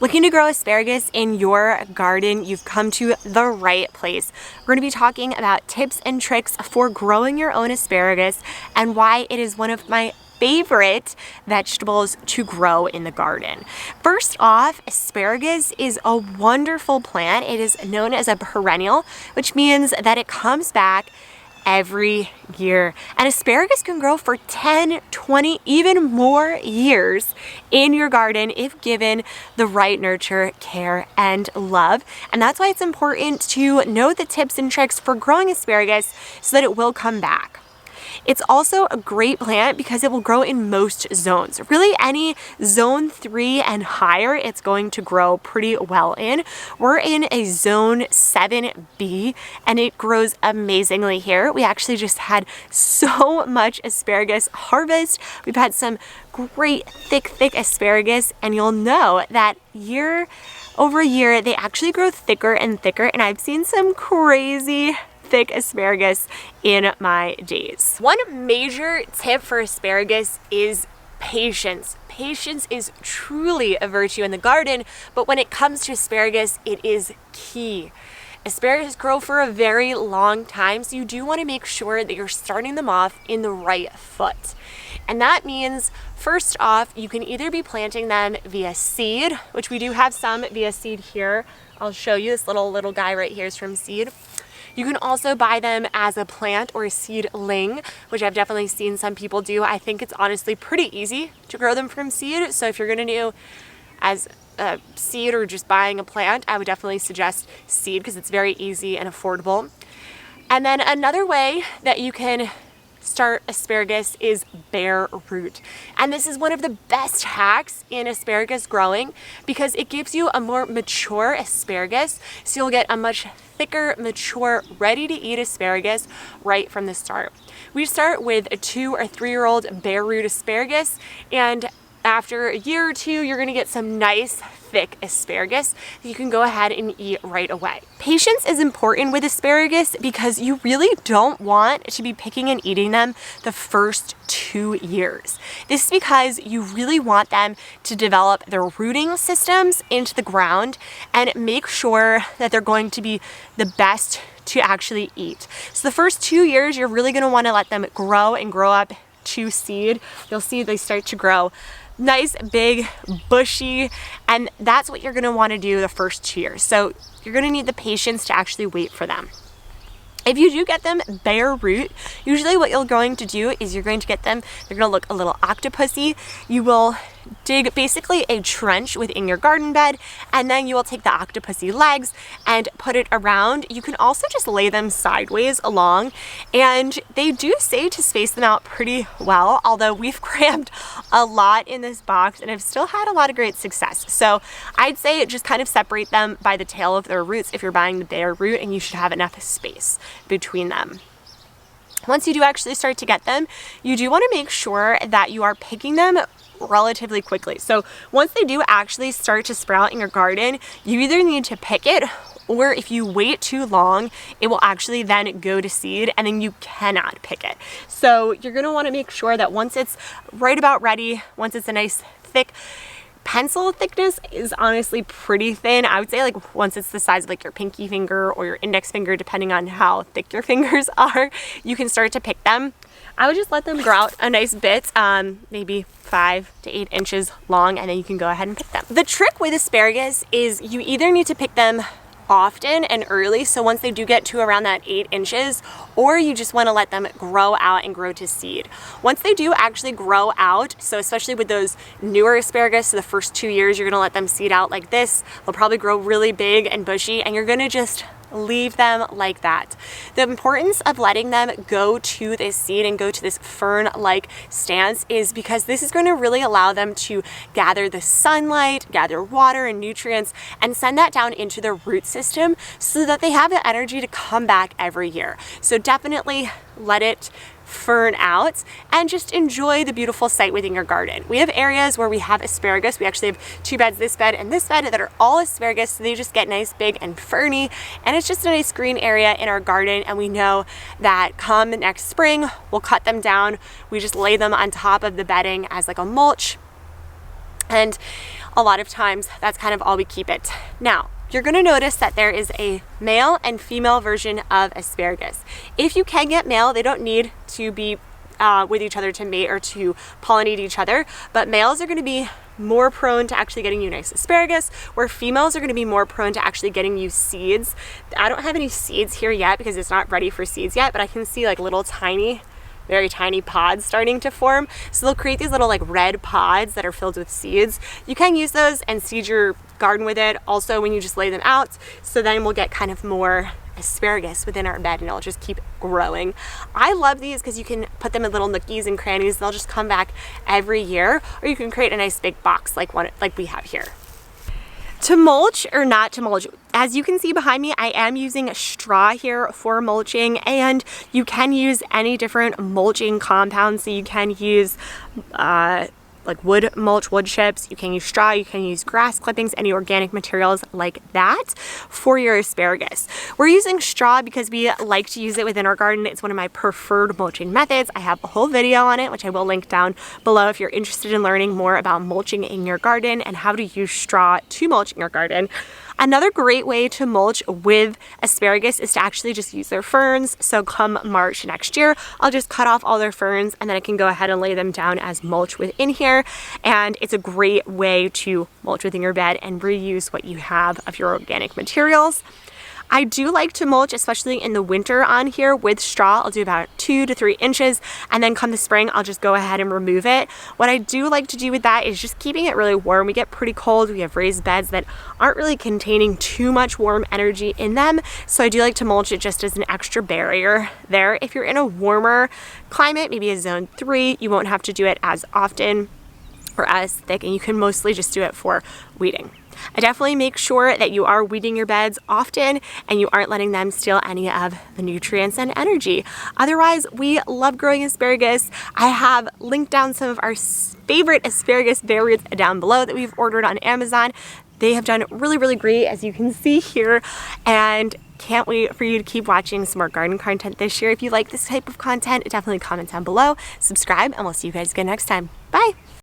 Looking to grow asparagus in your garden, you've come to the right place. We're going to be talking about tips and tricks for growing your own asparagus and why it is one of my favorite vegetables to grow in the garden. First off, asparagus is a wonderful plant. It is known as a perennial, which means that it comes back every year. And asparagus can grow for 10, 20, even more years in your garden if given the right nurture, care, and love. And that's why it's important to know the tips and tricks for growing asparagus so that it will come back. It's also a great plant because it will grow in most zones. Really, any zone 3 and higher, it's going to grow pretty well in. We're in a zone 7B and it grows amazingly here. We actually just had so much asparagus harvest. We've had some great thick asparagus, and you'll know that year over year, they actually grow thicker and thicker, and I've seen some crazy thick asparagus in my days. One major tip for asparagus is patience. Patience is truly a virtue in the garden, but when it comes to asparagus, it is key. Asparagus grow for a very long time, so you do want to make sure that you're starting them off in the right foot. And that means, first off, you can either be planting them via seed, which we do have some via seed here. I'll show you this little guy right here is from seed. You can also buy them as a plant or a seedling, which I've definitely seen some people do. I think it's honestly pretty easy to grow them from seed. So if you're gonna do as a seed or just buying a plant, I would definitely suggest seed because it's very easy and affordable. And then another way that you can start asparagus is bare root. And this is one of the best hacks in asparagus growing because it gives you a more mature asparagus. So you'll get a much thicker, mature, ready to eat asparagus right from the start. We start with a 2 or 3 year old bare root asparagus, and after a year or two, you're gonna get some nice thick asparagus that you can go ahead and eat right away. Patience is important with asparagus because you really don't want to be picking and eating them the first 2 years. This is because you really want them to develop their rooting systems into the ground and make sure that they're going to be the best to actually eat. So the first 2 years, you're really gonna wanna let them grow and grow up to seed. You'll see they start to grow nice, big, bushy, and that's what you're gonna wanna do the first 2 years. So you're gonna need the patience to actually wait for them. If you do get them bare root, usually what you're going to do is you're going to get them, they're gonna look a little octopusy. You will dig basically a trench within your garden bed, and then you will take the octopusy legs and put it around. You can also just lay them sideways along, and they do say to space them out pretty well, although we've crammed a lot in this box and have still had a lot of great success. So I'd say just kind of separate them by the tail of their roots if you're buying the bare root, and you should have enough space between them. Once you do actually start to get them, you do want to make sure that you are picking them relatively quickly. So once they do actually start to sprout in your garden, you either need to pick it, or if you wait too long, it will actually then go to seed and then you cannot pick it. So you're gonna wanna make sure that once it's right about ready, once it's a nice thick, pencil thickness is honestly pretty thin. I would say like once it's the size of like your pinky finger or your index finger, depending on how thick your fingers are, you can start to pick them. I would just let them grow out a nice bit, maybe 5 to 8 inches long, and then you can go ahead and pick them. The trick with asparagus is you either need to pick them often and early, so once they do get to around that 8 inches, or you just want to let them grow out and grow to seed. Once they do actually grow out, so especially with those newer asparagus, so the first 2 years you're going to let them seed out like this. They'll probably grow really big and bushy, and you're going to just leave them like that. The importance of letting them go to this seed and go to this fern-like stance is because this is going to really allow them to gather the sunlight, gather water and nutrients, and send that down into their root system so that they have the energy to come back every year. So definitely let it fern out and just enjoy the beautiful sight within your garden. We have areas where we have asparagus. We actually have 2 beds, this bed and this bed, that are all asparagus, so they just get nice, big and ferny, and it's just a nice green area in our garden. And we know that come next spring, we'll cut them down. We just lay them on top of the bedding as like a mulch. And a lot of times that's kind of all we keep it. Now, you're gonna notice that there is a male and female version of asparagus. If you can get male, they don't need to be with each other to mate or to pollinate each other, but males are gonna be more prone to actually getting you nice asparagus, where females are going to be more prone to actually getting you seeds. I don't have any seeds here yet because it's not ready for seeds yet, but I can see like little tiny, very tiny pods starting to form. So they'll create these little like red pods that are filled with seeds. You can use those and seed your garden with it also when you just lay them out. So then we'll get kind of more asparagus within our bed and it'll just keep growing. I love these because you can put them in little nookies and crannies. They'll just come back every year, or you can create a nice big box like we have here. To mulch or not to mulch, as you can see behind me, I am using straw here for mulching, and you can use any different mulching compounds. So you can use like wood mulch, wood chips, you can use straw, you can use grass clippings, any organic materials like that for your asparagus. We're using straw because we like to use it within our garden. It's one of my preferred mulching methods. I have a whole video on it, which I will link down below if you're interested in learning more about mulching in your garden and how to use straw to mulch in your garden. Another great way to mulch with asparagus is to actually just use their ferns. So come March next year, I'll just cut off all their ferns and then I can go ahead and lay them down as mulch within here. And it's a great way to mulch within your bed and reuse what you have of your organic materials. I do like to mulch, especially in the winter on here with straw. I'll do about 2 to 3 inches, and then come the spring, I'll just go ahead and remove it. What I do like to do with that is just keeping it really warm. We get pretty cold. We have raised beds that aren't really containing too much warm energy in them. So I do like to mulch it just as an extra barrier there. If you're in a warmer climate, maybe a zone 3, you won't have to do it as often or as thick, and you can mostly just do it for weeding. I definitely make sure that you are weeding your beds often and you aren't letting them steal any of the nutrients and energy. Otherwise, we love growing asparagus. I have linked down some of our favorite asparagus berries down below that we've ordered on Amazon. They have done really, really great, as you can see here, and can't wait for you to keep watching some more garden content this year. If you like this type of content, definitely comment down below, subscribe, and we'll see you guys again next time. Bye!